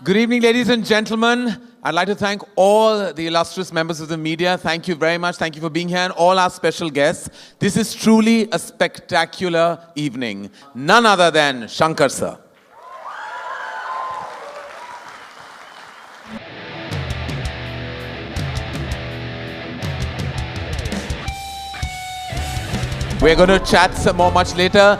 Good evening, ladies and gentlemen. I'd like to thank all the illustrious members of the media. Thank you very much. Thank you for being here, and all our special guests. This is truly a spectacular evening. None other than Shankar sir. We're going to chat some more much later.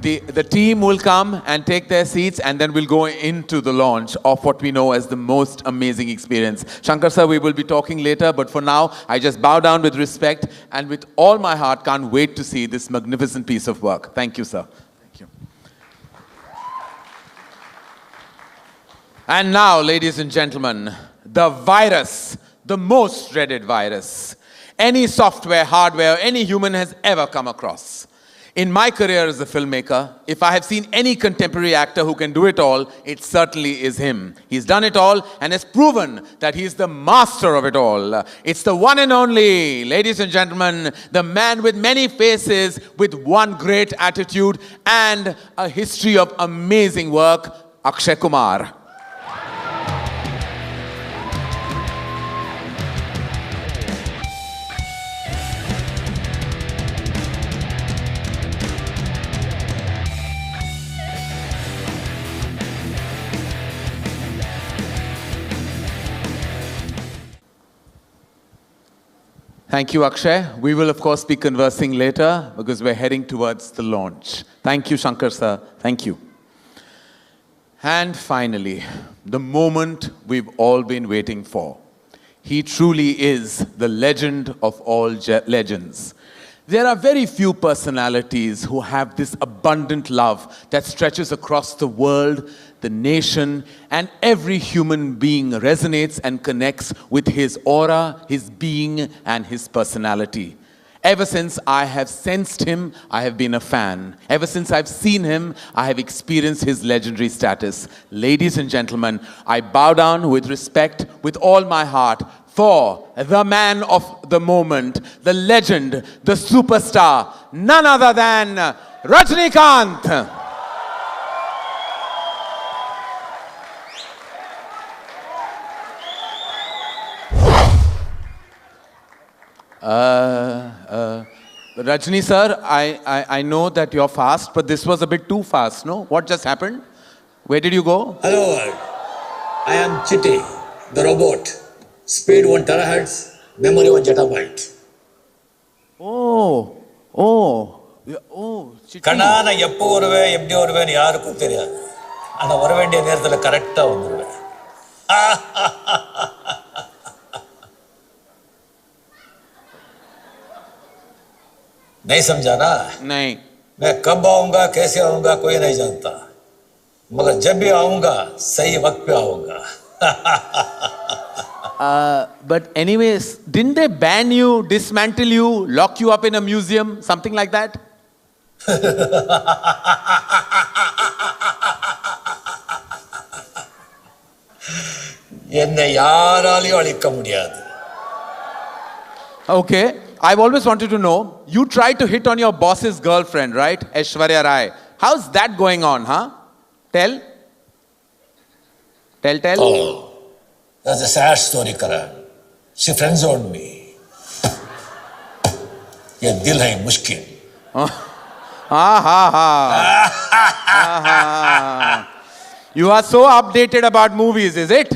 The team will come and take their seats, and then we'll go into the launch of what we know as the most amazing experience. Shankar sir, we will be talking later, but for now, I just bow down with respect and with all my heart can't wait to see this magnificent piece of work. Thank you, sir. Thank you. And now, ladies and gentlemen, the virus, the most dreaded virus any software, hardware, any human has ever come across. In my career as a filmmaker, if I have seen any contemporary actor who can do it all, it certainly is him. He's done it all and has proven that he's the master of it all. It's the one and only, ladies and gentlemen, the man with many faces, with one great attitude and a history of amazing work, Akshay Kumar. Thank you, Akshay. We will, of course, be conversing later because we're heading towards the launch. Thank you, Shankar sir. Thank you. And finally, the moment we've all been waiting for. He truly is the legend of all legends. There are very few personalities who have this abundant love that stretches across the world, the nation, and every human being resonates and connects with his aura, his being, and his personality. Ever since I have sensed him, I have been a fan. Ever since I've seen him, I have experienced his legendary status. Ladies and gentlemen, I bow down with respect, with all my heart, for the man of the moment, the legend, the superstar, none other than Rajnikanth. Rajni sir, I know that you're fast, but this was a bit too fast, no? What just happened? Where did you go? Hello world. I am Chitty, the robot. Speed 1 terahertz, memory 1 zettabyte. கண்ணான எப்போ வருவேன் எப்படி வருவேன்னு யாருக்கும் தெரியாது. ஆனா வர வேண்டிய நேரத்துல கரெக்ட்டா வந்துருவேன். नहीं समझा ना? नहीं. मैं कब आऊंगा कैसे आऊंगा कोई नहीं जानता मगर जब भी आऊंगा सही वक्त पे आऊंगा. But anyways, didn't they ban you, dismantle you, lock you up in a museum, something like that? என்னை யாராலையும் அழிக்க முடியாது. Okay. I've always wanted to know, you tried to hit on your boss's girlfriend, right? Aishwarya Rai. How's that going on, huh? Tell. Oh, that's a sad story, Karan. She friend-zoned me. ये दिल है मुश्किल. You are so updated about movies, is it?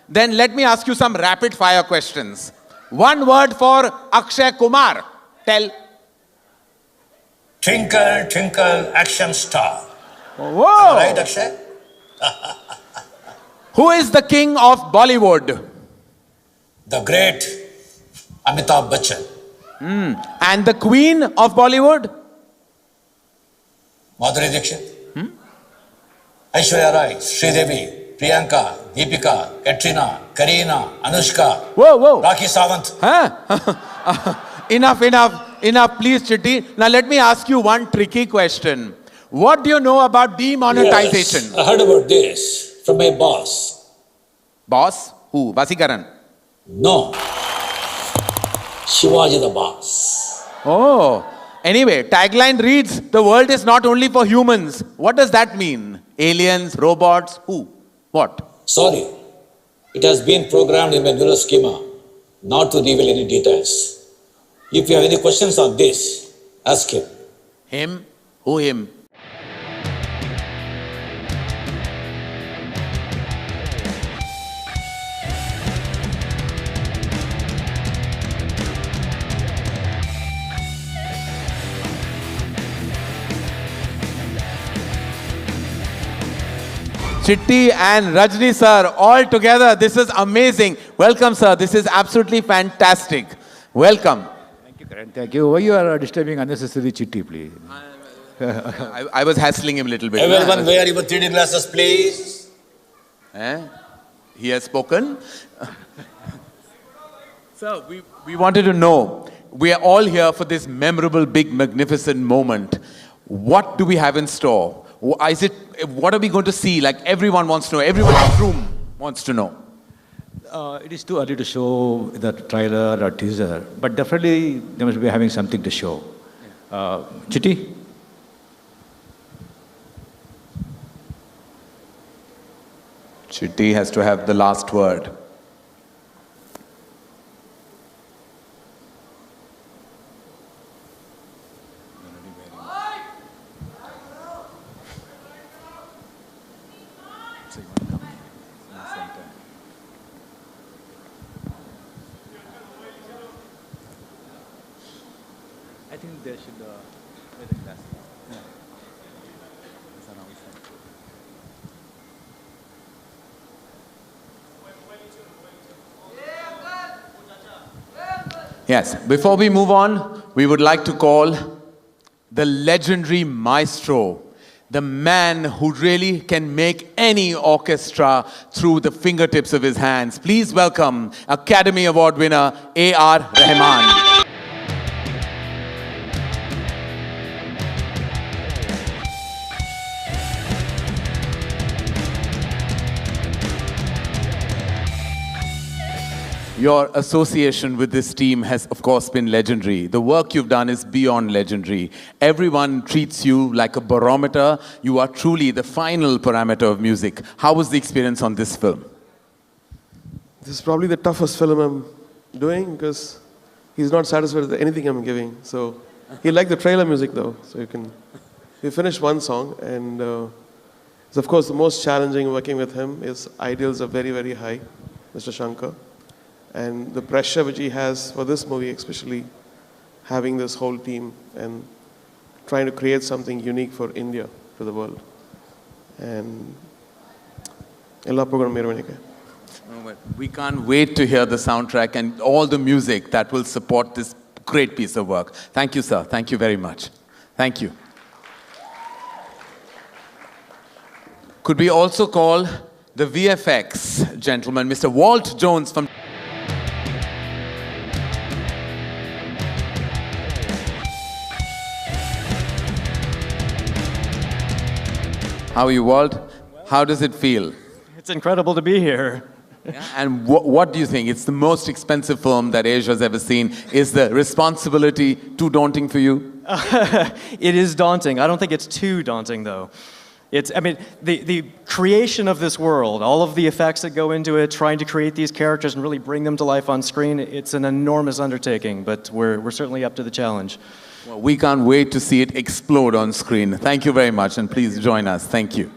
Then let me ask you some rapid-fire questions. One word for Akshay Kumar. Tell. Twinkle, twinkle, action star. Whoa! Right, Akshay? Who is the king of Bollywood? The great Amitabh Bachchan. And the queen of Bollywood? Madhuri Dixit. Aishwarya Rai, Sridevi, Priyanka, Deepika, Katrina, Kareena, Anushka. Whoa. Rakhi Sawant. Enough, please, Chitti. Now let me ask you one tricky question. What do you know about demonetization? Yes, I heard about this from my boss. Boss? Who? Vasikaran? No. Shivaji the boss. Oh. Anyway, tagline reads, the world is not only for humans. What does that mean? Aliens, robots, who? What? Sorry, it has been programmed in my neural schema not to reveal any details. If you have any questions on this, ask him. Him? Who him? Chitti and Rajni sir, all together. This is amazing. Welcome, sir. This is absolutely fantastic. Welcome. Thank you, Karan. Thank you. Why you are disturbing unnecessary Chitti, please? I was hassling him a little bit. Everyone wear your 3D glasses, please. He has spoken. Sir, we wanted to know, we are all here for this memorable, big, magnificent moment. What do we have in store? What are we going to see? Like everyone wants to know, everyone in the room wants to know. It is too early to show the trailer or teaser, but definitely they must be having something to show. Chitti? Chitti has to have the last word. I think they should wear the glasses. Yes, before we move on, we would like to call the legendary maestro, the man who really can make any orchestra through the fingertips of his hands. Please welcome Academy Award winner A.R. Rahman. Your association with this team has, of course, been legendary. The work you've done is beyond legendary. Everyone treats you like a barometer. You are truly the final parameter of music. How was the experience on this film? This is probably the toughest film I'm doing because he's not satisfied with anything I'm giving. So he liked the trailer music though. So we finished one song, and it's of course the most challenging working with him. His ideals are very, very high, Mr. Shankar. And the pressure which he has for this movie, especially having this whole team and trying to create something unique for India to the world. And we can't wait to hear the soundtrack and all the music that will support this great piece of work. Thank you, sir. Thank you very much. Thank you. Could we also call the VFX gentleman, Mr. Walt Jones from... How are you, Walt? How does it feel? It's incredible to be here. Yeah. And what do you think? It's the most expensive film that Asia's ever seen. Is the responsibility too daunting for you? It is daunting. I don't think it's too daunting, though. The creation of this world, all of the effects that go into it, trying to create these characters and really bring them to life on screen, it's an enormous undertaking, but we're certainly up to the challenge. Well, we can't wait to see it explode on screen. Thank you very much, and please join us. Thank you.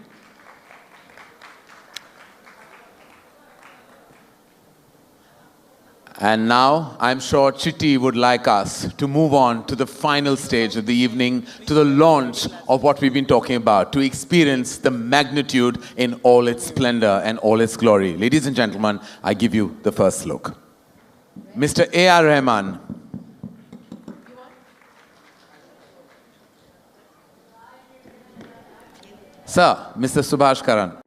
And now, I'm sure Chitti would like us to move on to the final stage of the evening, to the launch of what we've been talking about, to experience the magnitude in all its splendor and all its glory. Ladies and gentlemen, I give you the first look. Mr. A.R. Rahman. Sir, Mr. Subhash Karan.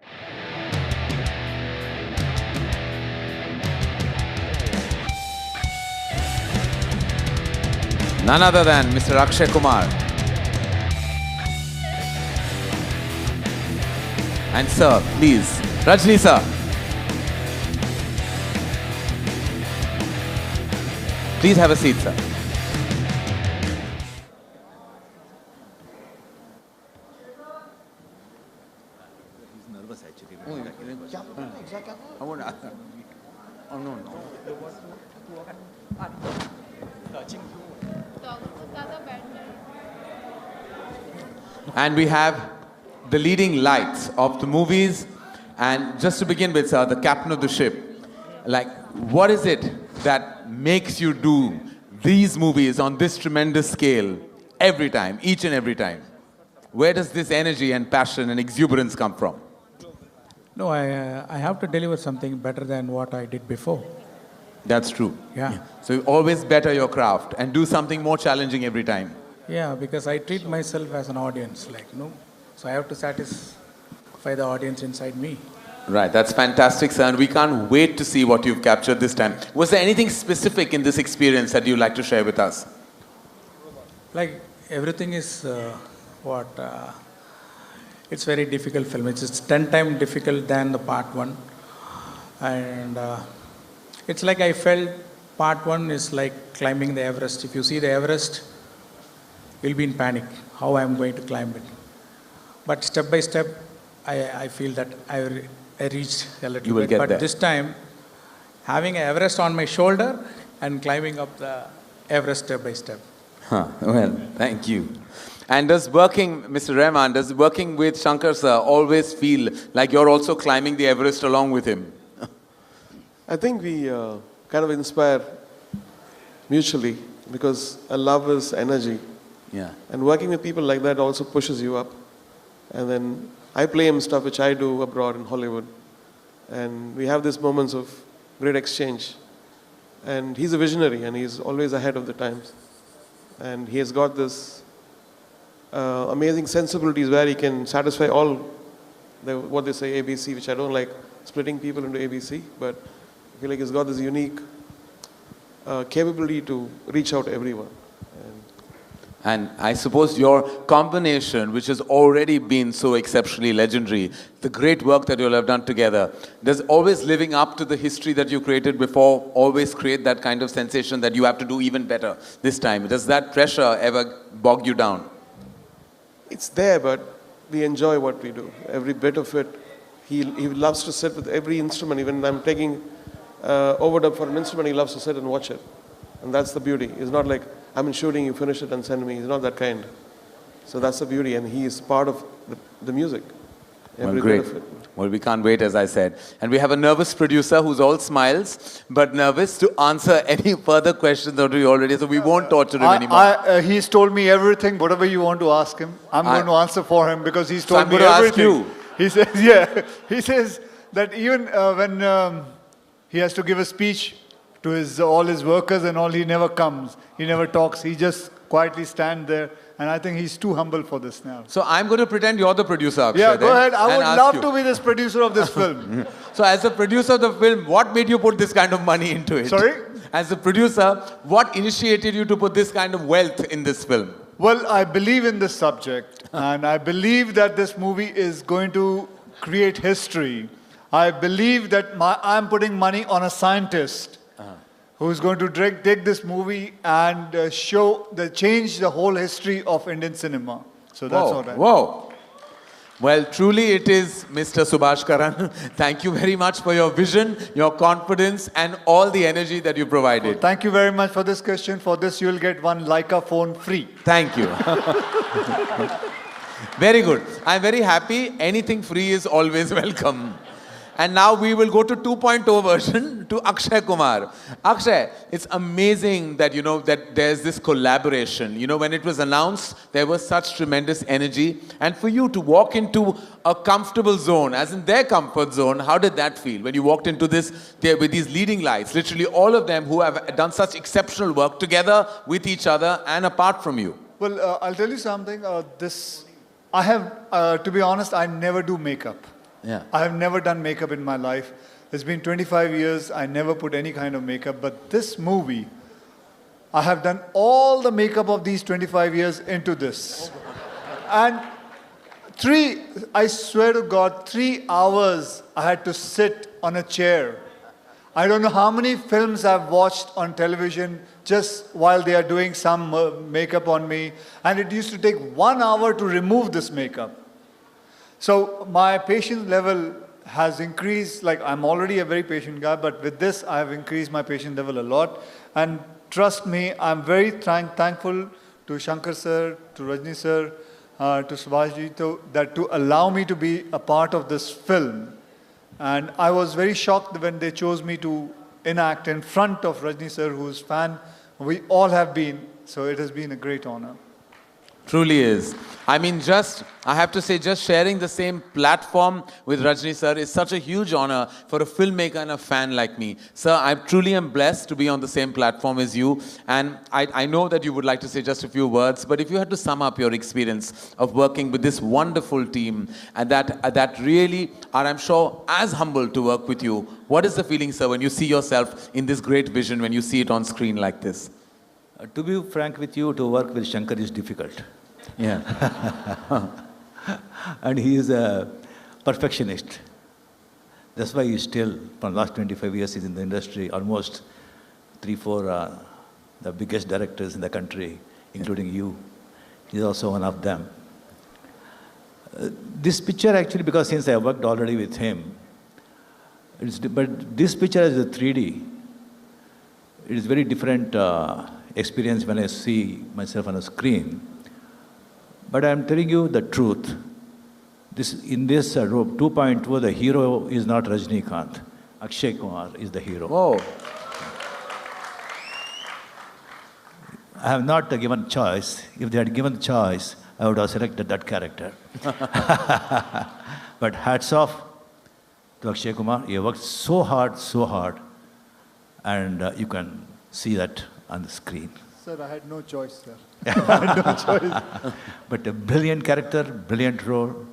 None other than Mr. Akshay Kumar. And sir, please, Rajni sir. Please have a seat, sir. nervous actually. I won't. Oh, no, no. And we have the leading lights of the movies. And just to begin with, sir, the captain of the ship. Like, what is it that makes you do these movies on this tremendous scale every time, each and every time? Where does this energy and passion and exuberance come from? No, I have to deliver something better than what I did before. That's true. Yeah. So you always better your craft and do something more challenging every time. Yeah, because I treat myself as an audience, like, no. So I have to satisfy the audience inside me. Right, that's fantastic, sir. And we can't wait to see what you've captured this time. Was there anything specific in this experience that you'd like to share with us? Like, everything is it's very difficult film. It's 10 times difficult than the part 1. And it's like I felt part 1 is like climbing the Everest. If you see the Everest, you'll be in panic, how I'm going to climb it. But step by step, I feel that I reached a little You will bit. get But there. this time, having an Everest on my shoulder and climbing up the Everest step by step. Huh. Well, thank you. And does working, Mr. Rahman, does working with Shankar sir always feel like you're also climbing the Everest along with him? I think we kind of inspire mutually because love is energy. Yeah. And working with people like that also pushes you up. And then I play him stuff which I do abroad in Hollywood. And we have these moments of great exchange. And he's a visionary and he's always ahead of the times. And he has got this amazing sensibilities where he can satisfy all what they say ABC, which I don't like splitting people into ABC, but I feel like he's got this unique capability to reach out to everyone. And I suppose your combination, which has already been so exceptionally legendary, the great work that you'll have done together, does always living up to the history that you created before always create that kind of sensation that you have to do even better this time? Does that pressure ever bog you down? It's there, but we enjoy what we do. Every bit of it. He loves to sit with every instrument. Even I'm taking overdub for an instrument, he loves to sit and watch it. And that's the beauty. It's not like, I'm in shooting, you finish it and send me. He's not that kind. So that's the beauty, and he is part of the music. Every Well, great. bit of it. Well, we can't wait, as I said. And we have a nervous producer who's all smiles, but nervous to answer any further questions that we already, so we won't torture him anymore. He's told me everything, whatever you want to ask him. I'm going to answer for him because he's told I'm me going to ask everything. you. He says, yeah. He says that even when he has to give a speech to all his workers and all, he never comes. He never talks. He just quietly stands there. And I think he's too humble for this now. So I'm going to pretend you're the producer, Akshay. Yeah, go then, ahead. I and would ask love you. to be this producer of this film. So as a producer of the film, what made you put this kind of money into it? Sorry? As a producer, what initiated you to put this kind of wealth in this film? Well, I believe in this subject, and I believe that this movie is going to create history. I believe that I'm putting money on a scientist who's going to take this movie and change the whole history of Indian cinema. So that's Whoa, what I. whoa. Well, truly it is Mr. Subhash Karan. Thank you very much for your vision, your confidence, and all the energy that you provided. Thank you very much for this question. For this, you'll get one Leica phone free. Thank you. Very good. I'm very happy. Anything free is always welcome. And now we will go to 2.0 version to Akshay Kumar. Akshay, it's amazing that, that there's this collaboration. When it was announced, there was such tremendous energy. And for you to walk into a comfortable zone, as in their comfort zone, how did that feel? When you walked into this, there with these leading lights, literally all of them who have done such exceptional work together with each other and apart from you. Well, I'll tell you something. I have, to be honest, I never do makeup. Yeah. I have never done makeup in my life. It's been 25 years. I never put any kind of makeup. But this movie, I have done all the makeup of these 25 years into this. And I swear to God, 3 hours I had to sit on a chair. I don't know how many films I've watched on television just while they are doing some makeup on me. And it used to take 1 hour to remove this makeup. So my patience level has increased. Like, I'm already a very patient guy, but with this, I have increased my patience level a lot. And trust me, I'm very thankful to Shankar sir, to Rajni sir, to Subhashji, to allow me to be a part of this film. And I was very shocked when they chose me to enact in front of Rajni sir, whose fan we all have been. So it has been a great honor. Truly is. I mean, I have to say, just sharing the same platform with Rajni sir is such a huge honor for a filmmaker and a fan like me. Sir, I truly am blessed to be on the same platform as you. And I know that you would like to say just a few words, but if you had to sum up your experience of working with this wonderful team and that really are, I'm sure, as humble to work with you, what is the feeling, sir, when you see yourself in this great vision, when you see it on screen like this? To be frank with you, to work with Shankar is difficult. Yeah. And he is a perfectionist. That's why he's still, for the last 25 years, he's in the industry, almost 3-4 the biggest directors in the country, including you. He's also one of them. This picture actually, because since I worked already with him, but this picture is a 3D. It is very different experience when I see myself on a screen. But I'm telling you the truth. In this 2.2, the hero is not Rajnikanth. Akshay Kumar is the hero. Whoa. I have not given choice. If they had given choice, I would have selected that character. But hats off to Akshay Kumar. He worked so hard, and you can see that on the screen. Sir, I had no choice, sir. I had no choice. But a brilliant character, brilliant role.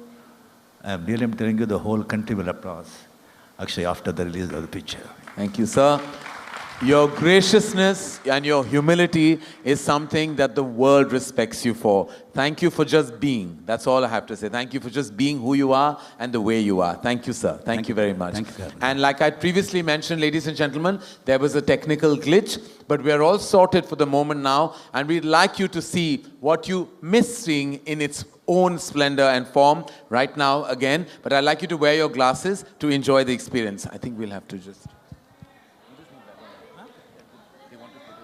I'm telling you, the whole country will applaud Akshay after the release of the picture. Thank you, sir. Your graciousness and your humility is something that the world respects you for. Thank you for just being. That's all I have to say. Thank you for just being who you are and the way you are. Thank you, sir. Thank you very much. Thank you. And like I previously mentioned, ladies and gentlemen, there was a technical glitch, but we are all sorted for the moment now, and we'd like you to see what you missed seeing in its own splendor and form right now again. But I'd like you to wear your glasses to enjoy the experience. I think we'll have to just...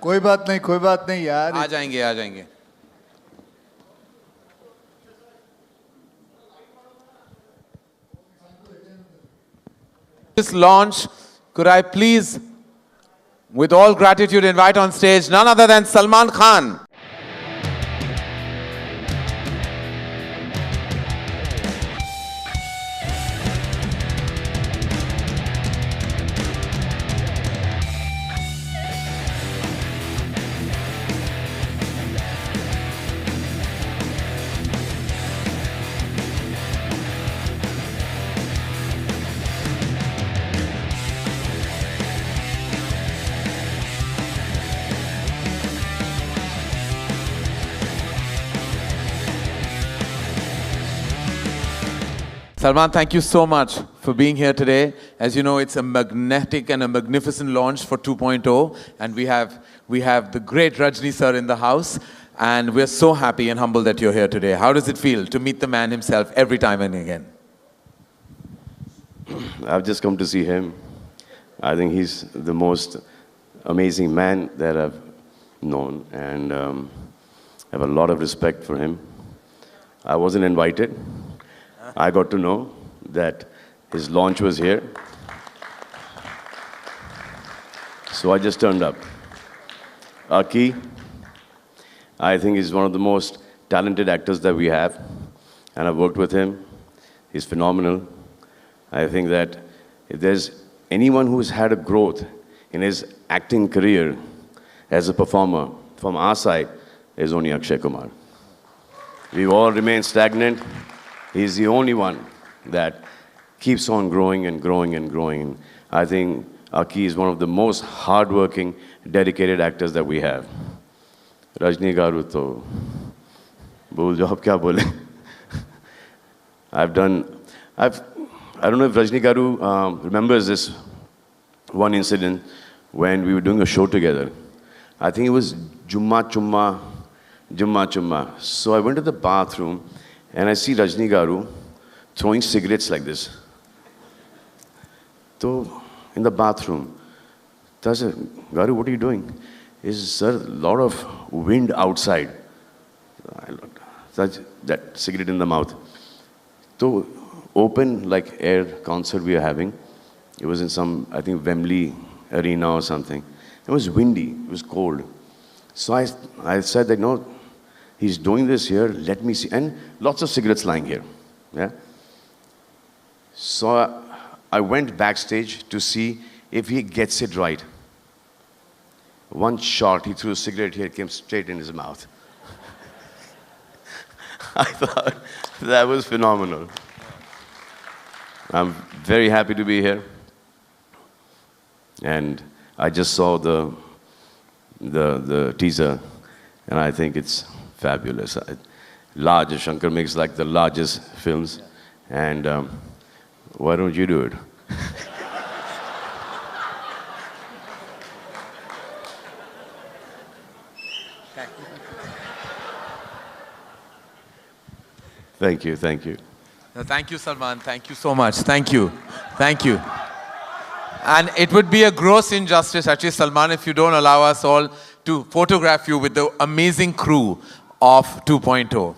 कोई बात नहीं यार. आ जाएंगे. This launch, could I please, with all gratitude, invite on stage none other than Salman Khan. Salman, thank you so much for being here today. As you know, it's a magnetic and a magnificent launch for 2.0, and we have the great Rajni sir in the house, and we're so happy and humbled that you're here today. How does it feel to meet the man himself every time and again? I've just come to see him. I think he's the most amazing man that I've known, and I have a lot of respect for him. I wasn't invited. I got to know that his launch was here. So I just turned up. Aki, I think he's one of the most talented actors that we have, and I've worked with him. He's phenomenal. I think that if there's anyone who's had a growth in his acting career as a performer from our side, is only Akshay Kumar. We've all remained stagnant. He's the only one that keeps on growing and growing and growing. I think Aki is one of the most hardworking, dedicated actors that we have. Rajni garu to bhul jao ab kya bole. I don't know if Rajni garu remembers this one incident when we were doing a show together. I think it was Jumma Chumma. So I went to the bathroom and I see Rajni garu throwing cigarettes like this. So, in the bathroom, I said, Garu, what are you doing? He says, sir, a lot of wind outside. Such that cigarette in the mouth. So, open like air concert we are having. It was in some, I think, Wembley arena or something. It was windy, it was cold. So I said that, no, he's doing this here, let me see. And lots of cigarettes lying here. Yeah. So I went backstage to see if he gets it right. One shot, he threw a cigarette here, it came straight in his mouth. I thought that was phenomenal. I'm very happy to be here. And I just saw the teaser, and I think it's fabulous. Large, Shankar makes like the largest films, and why don't you do it? Thank you, thank you. No, thank you, Salman. Thank you so much. Thank you. Thank you. And it would be a gross injustice, actually, Salman, if you don't allow us all to photograph you with the amazing crew of 2.0.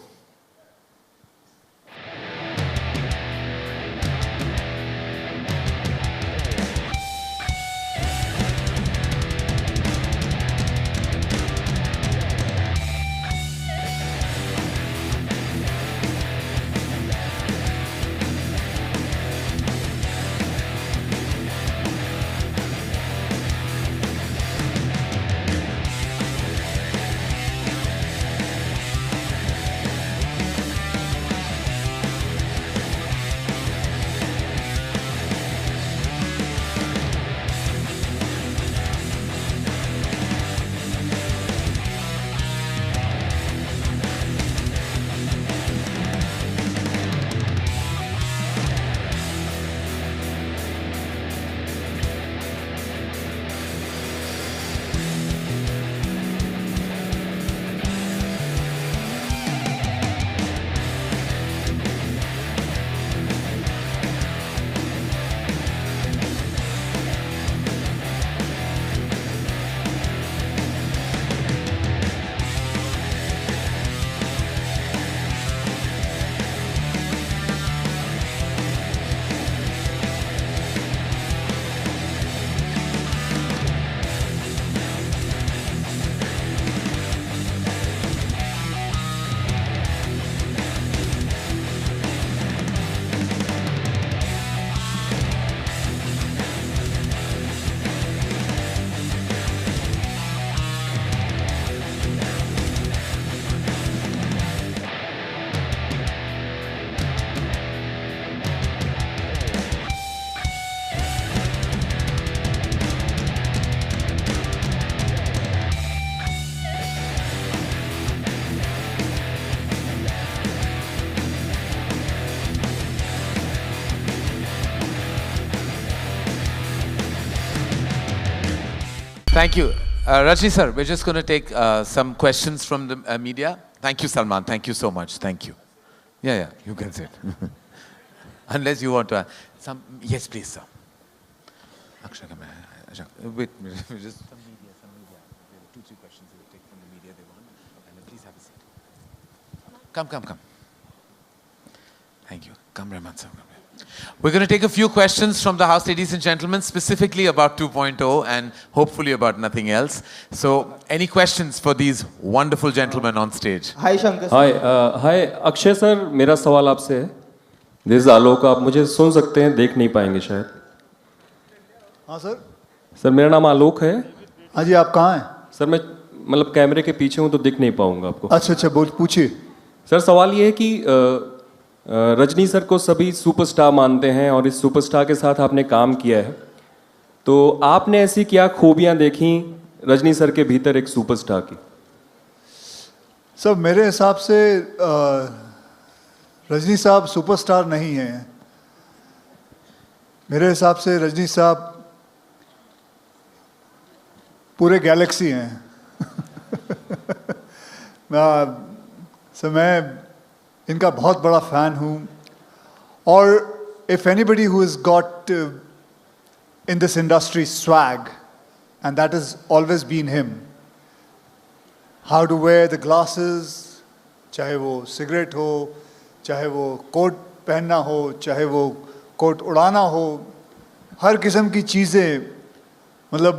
Thank you. Rajni sir, we're just going to take some questions from the media. Thank you, Salman. Thank you so much. Thank you. Yeah, you can sit. Unless you want to. Yes, please, sir. Akshay, come here. Wait, just some media. There are 2-3 questions we'll take from the media they want. And please have a seat. Come. Thank you. Come, Rahman sir. We're going to take a few questions from the house, ladies and gentlemen, specifically about 2.0 and hopefully about nothing else. So, any questions for these wonderful gentlemen on stage? Hi, Shankar. Hi, Akshay sir, मेरा सवाल आपसे है. This is आलोक. आप मुझे सुन सकते हैं, देख नहीं पाएंगे शायद. हाँ सर. सर मेरा नाम आलोक है. हाँ जी, आप कहाँ हैं? सर मैं मतलब कैमरे के पीछे हूँ तो दिख नहीं पाऊंगा आपको. अच्छा, पूछिए. सर सवाल ये है कि रजनी सर को सभी सुपरस्टार मानते हैं और इस सुपरस्टार के साथ आपने काम किया है, तो आपने ऐसी क्या खूबियां देखी रजनी सर के भीतर एक सुपरस्टार की? सर मेरे हिसाब से रजनी साहब सुपरस्टार नहीं हैं. मेरे हिसाब से रजनी साहब पूरे गैलेक्सी हैं. मैं इनका बहुत बड़ा फ़ैन हूँ or if anybody who has got in this industry swag, and that has always been him. How to wear the glasses, चाहे वो cigarette हो, चाहे वो coat पहनना हो, चाहे वो coat उड़ाना हो, हर किस्म की चीज़ें, मतलब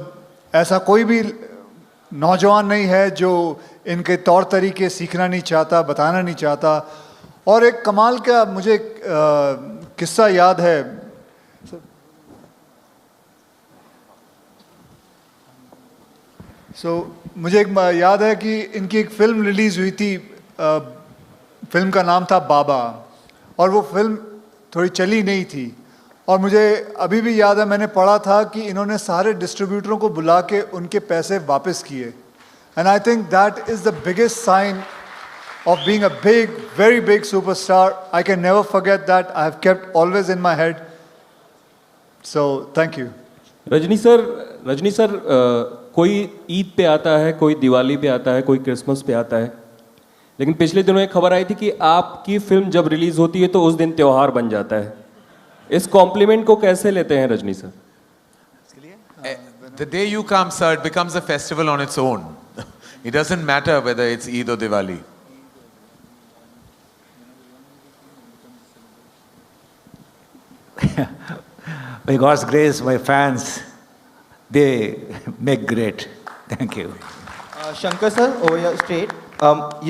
ऐसा कोई भी नौजवान नहीं है जो इनके तौर तरीके सीखना नहीं चाहता, बताना नहीं चाहता. और एक कमाल का मुझे किस्सा याद है. मुझे एक याद है कि इनकी एक फिल्म रिलीज हुई थी. फिल्म का नाम था बाबा, और वो फिल्म थोड़ी चली नहीं थी. और मुझे अभी भी याद है, मैंने पढ़ा था कि इन्होंने सारे डिस्ट्रीब्यूटरों को बुला के उनके पैसे वापस किए. And I think that is the biggest sign of being a big, very big superstar. I can never forget that. I have kept always in my head. So, thank you. Rajni sir कोई ईद पे आता है, कोई दिवाली पे आता है, कोई Christmas पे आता है, लेकिन पिछले दिनों एक खबर आई थी कि आपकी फिल्म जब रिलीज होती है तो उस दिन त्योहार बन जाता है. इस कॉम्प्लीमेंट को कैसे लेते हैं Rajni sir? The day you come, sir, it becomes a festival on its own. It doesn't matter whether it's Eid or Diwali. By God's grace, my fans, they make great. Thank you. Shankar sir, over here straight.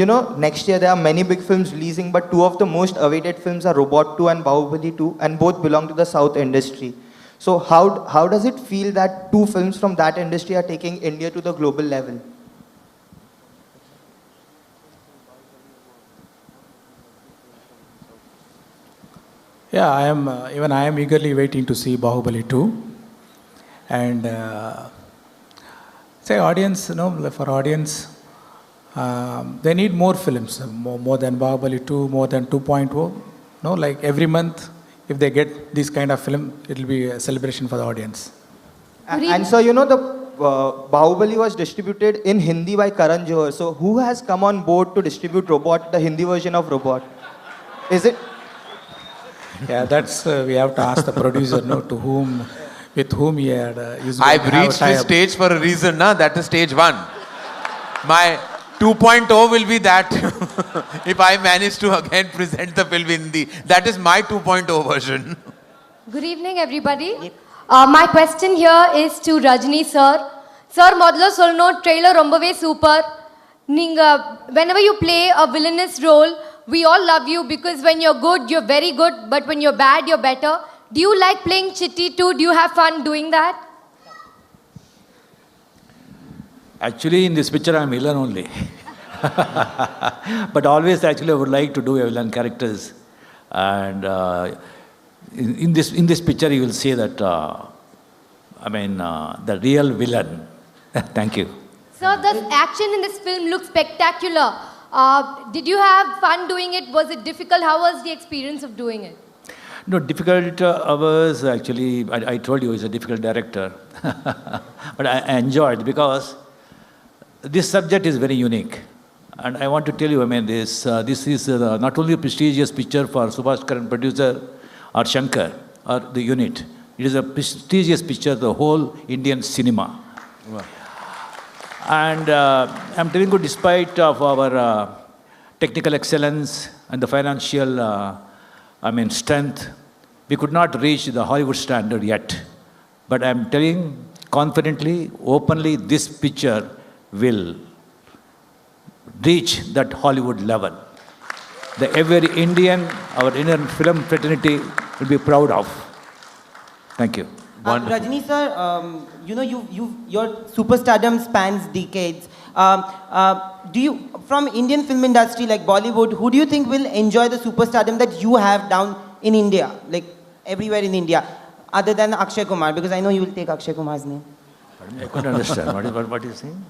You know, next year there are many big films releasing, but two of the most awaited films are Robot 2 and Bahubali 2, and both belong to the South industry. So how does it feel that two films from that industry are taking India to the global level? Yeah, I am eagerly waiting to see Bahubali 2. And say audience, for audience, they need more films, more than Bahubali 2, more than 2.0. Like every month, if they get this kind of film, it will be a celebration for the audience. And so, the Bahubali was distributed in Hindi by Karan Johar. So who has come on board to distribute Robot, the Hindi version of Robot? Is it? Yeah, that's we have to ask the producer, with whom he had. I've reached this stage for a reason, na? That is stage 1. My 2.0 will be that. If I manage to again present the film in Hindi, that is my 2.0 version. Good evening, everybody. My question here is to Rajni sir. Sir, modlo solno trailer rombave super. Whenever you play a villainous role, we all love you because when you're good, you're very good, but when you're bad, you're better. Do you like playing Chitty too? Do you have fun doing that? Actually, in this picture, I'm villain only. But always, actually, I would like to do a villain characters. And in this picture, you will see that, the real villain. Thank you. Sir, the action in this film looks spectacular. Did you have fun doing it? Was it difficult? How was the experience of doing it? No, difficult hours, actually, I told you, he's a difficult director. But I enjoyed because this subject is very unique. And I want to tell you, this is not only a prestigious picture for Subhash Karan producer or Shankar or the unit. It is a prestigious picture of the whole Indian cinema. Wow. And I'm telling you, despite of our technical excellence and the financial strength, we could not reach the Hollywood standard yet. But I'm telling confidently, openly, this picture will reach that Hollywood level. Every Indian, our Indian film fraternity will be proud of. Thank you. Rajni sir, your superstardom spans decades. Do you, from Indian film industry like Bollywood, who do you think will enjoy the superstardom that you have down in India, like everywhere in India, other than Akshay Kumar? Because I know you will take Akshay Kumar's name. I couldn't understand. What are you saying?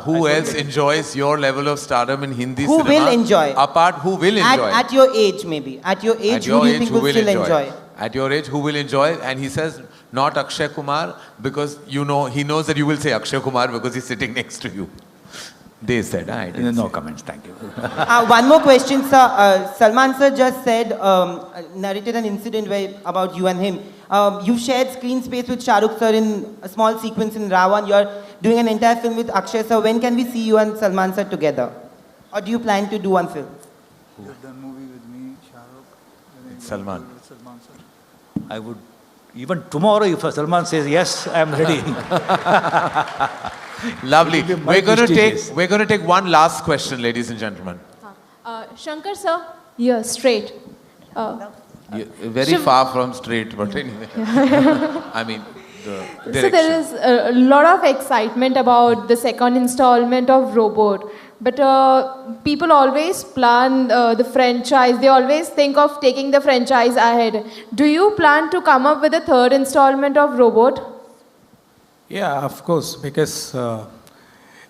Who else enjoys your level of stardom in Hindi cinema? Who will enjoy? Apart, who will enjoy? At your age, maybe. At your age, who do you think will still enjoy? At your age, who will enjoy? And he says, not Akshay Kumar, because he knows that you will say Akshay Kumar because he's sitting next to you. They said, I didn't No say. comments, thank you. One more question, sir. Salman sir just said, narrated an incident about you and him. You shared screen space with Shah Rukh sir in a small sequence in Ravan. You're doing an entire film with Akshay sir. When can we see you and Salman sir together? Or do you plan to do one film? You've done movie with me, Shah Rukh. Salman. Salman sir. I would, even tomorrow, if Salman says yes, I am ready. Lovely. It will be We're going multi-stages. to take one last question, ladies and gentlemen. Shankar sir, you're straight. Very Shiv- far from straight, but anyway. I mean, the direction. So there is a lot of excitement about the second installment of Robot. But people always plan the franchise. They always think of taking the franchise ahead. Do you plan to come up with a third installment of Robot? Yeah, of course, because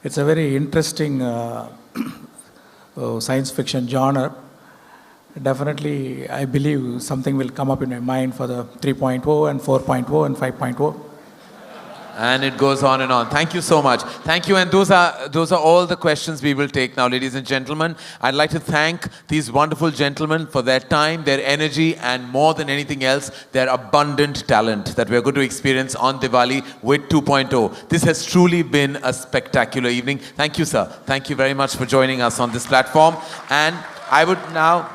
it's a very interesting science fiction genre. Definitely, I believe something will come up in my mind for the 3.0 and 4.0 and 5.0. And it goes on and on. Thank you so much. Thank you. And those are all the questions we will take now, ladies and gentlemen. I'd like to thank these wonderful gentlemen for their time, their energy, and more than anything else, their abundant talent that we're going to experience on Diwali with 2.0. This has truly been a spectacular evening. Thank you, sir. Thank you very much for joining us on this platform. And I would now,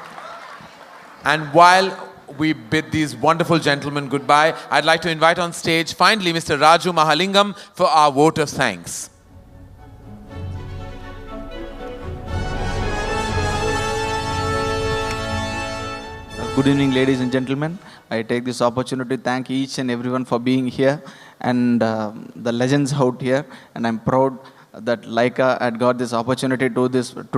and while we bid these wonderful gentlemen goodbye, I'd like to invite on stage finally Mr. Raju Mahalingam for our vote of thanks. Good evening, ladies and gentlemen. I take this opportunity to thank each and everyone for being here and the legends out here. And I'm proud that Laika had got this opportunity to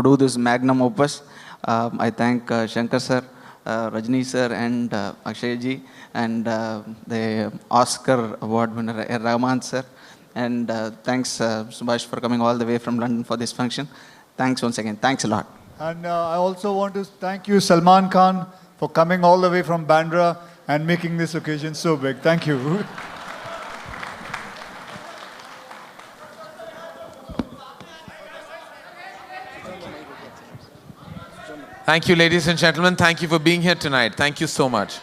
do this magnum opus. I thank Shankar sir, Rajni sir, and Akshay ji, and the Oscar award winner Rahman sir. And thanks Subhash for coming all the way from London for this function. Thanks once again. Thanks a lot. And I also want to thank you, Salman Khan, for coming all the way from Bandra and making this occasion so big. Thank you. Thank you, ladies and gentlemen. Thank you for being here tonight. Thank you so much.